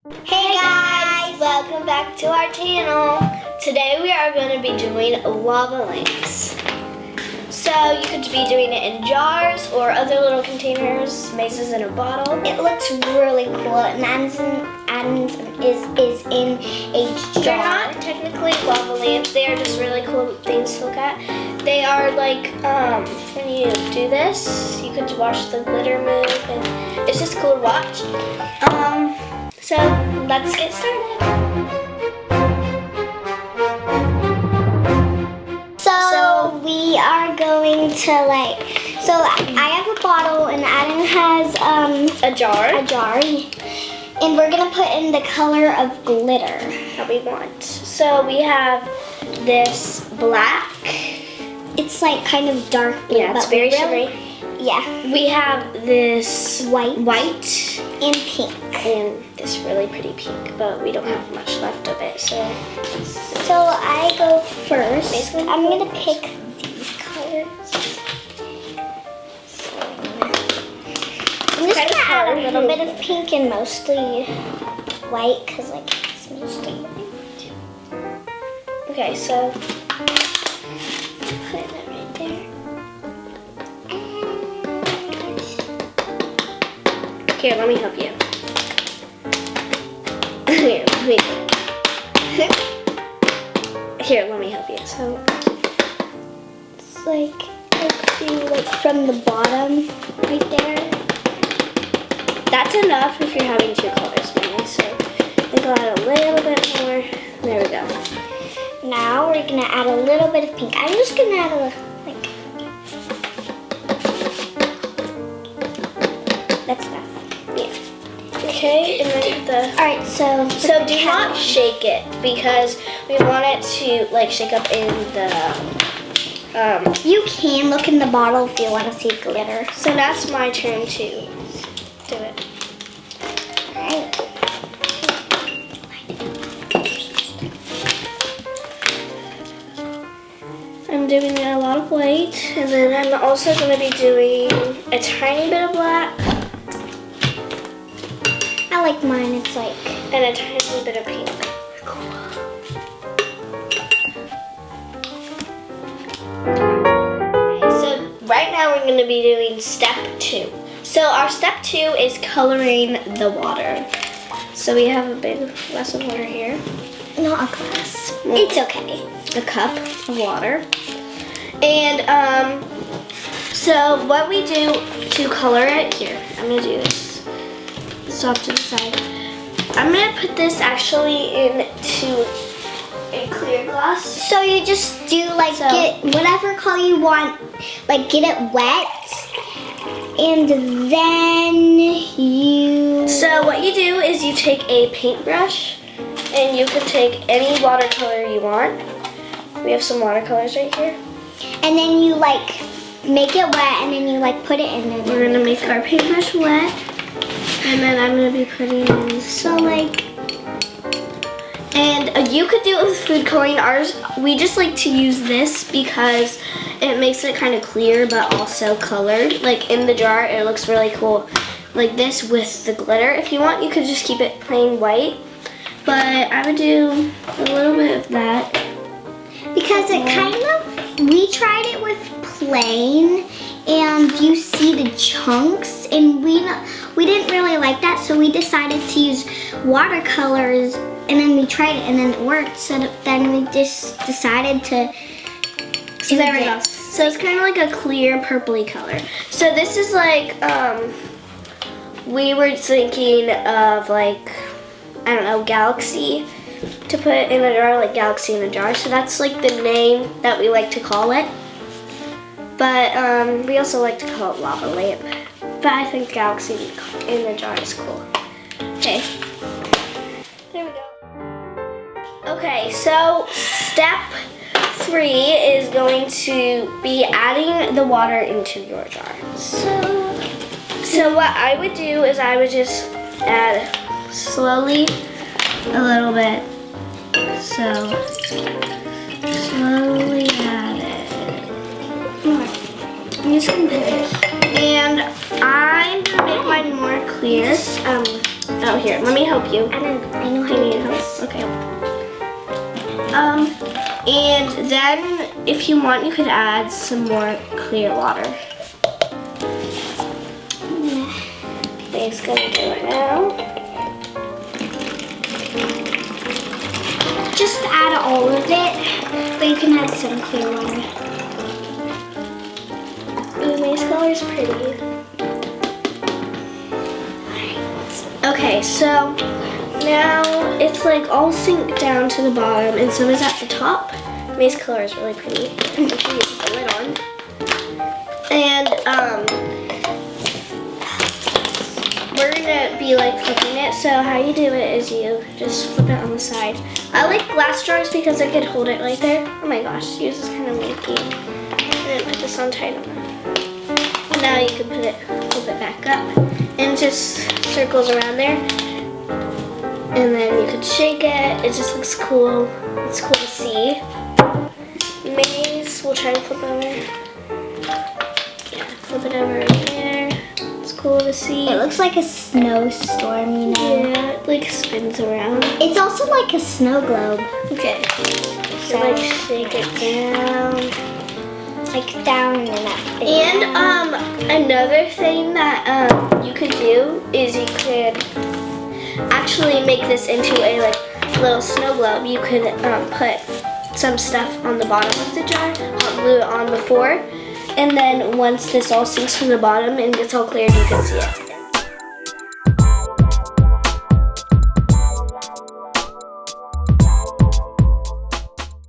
Hey guys! Welcome back to our channel. Today we are going to be doing lava lamps. So you could be doing it in jars or other little containers, mazes in a bottle. It looks really cool, and Adam's is in a jar. They're not technically lava lamps, they are just really cool things to look at. They are like, when you do this, you could watch the glitter move, and it's just cool to watch. So let's get started. So we are going to so I have a bottle and Adam has a jar, and we're gonna put in the color of glitter that we want. So we have this black. It's like kind of dark blue. Yeah, it's very shimmery. Yeah. We have this white and pink. And this really pretty pink, but we don't have much left of it, so I go first. Basically, I'm gonna pick these colors. I'm just gonna add a little bit of pink and mostly white, because it's mostly white. Okay, so put it right there. Here, let me help you. Here, let me help you. So it's let's do from the bottom right there. That's enough if you're having two colors, maybe. So we'll add a little bit more. There we go. Now we're gonna add a little bit of pink. I'm just gonna add that's enough. Yeah. Okay, and then alright, so do not shake it, because we want it to shake up in the you can look in the bottle if you want to see glitter. So that's my turn to do it. Alright. I'm doing a lot of white, and then I'm also going to be doing a tiny bit of black. I like mine, it's and a tiny bit of pink. Cool. Okay, so right now we're going to be doing step 2. So our step 2 is coloring the water. So we have a big glass of water here. Not a glass. It's okay. A cup of water. And so what we do to color it, here, I'm going to do this. Off to the side. I'm gonna put this actually into a clear glass. So you just do get whatever color you want, get it wet, and then you. So what you do is you take a paintbrush, and you can take any watercolor you want. We have some watercolors right here. And then you make it wet, and then you put it in there. We're gonna make our paintbrush wet. And then I'm going to be putting in and you could do it with food coloring. Ours, we just like to use this because it makes it kind of clear but also colored. In the jar, it looks really cool. Like this with the glitter. If you want, you could just keep it plain white. But I would do a little bit of that. Because we tried it with plain, and you see the chunks, and we didn't really like that, so we decided to use watercolors, and then we tried it and then it worked, so then we just decided to do this. So it's kind of like a clear purpley color. So this is we were thinking of I don't know, galaxy to put in a jar, galaxy in a jar. So that's the name that we like to call it. But we also like to call it lava lamp. But I think galaxy in the jar is cool. Okay. There we go. Okay, so step 3 is going to be adding the water into your jar. So what I would do is I would just add slowly a little bit. So slowly add it. I'm just gonna do this. And I'm gonna make mine more clear. Oh, here, let me help you. I know how to do this. Okay. And then if you want, you could add some more clear water. Okay, it's gonna do it now. Just add all of it, but you can add some clear water. Ooh, Maze color is pretty. Okay, so now it's like all synced down to the bottom, and so is at the top. Maze color is really pretty. You can use the lid on. And we're gonna be like flipping it. So how you do it is you just flip it on the side. I like glass jars because I could hold it right there. Oh my gosh, yours is kind of leaky. And then put this on tight on. Now you can flip it back up, and it just circles around there. And then you could shake it. It just looks cool. It's cool to see. Maze, we'll try to flip over. Yeah, flip it over right there. It's cool to see. It looks like a snowstorm, you know. Yeah, it like spins around. It's also like a snow globe. Okay. So like shake it down. Like down and then up. And another thing that you could do is you could actually make this into a like little snow globe. You could put some stuff on the bottom of the jar, hot glue it on before, and then once this all sinks to the bottom and gets all cleared, you can see it.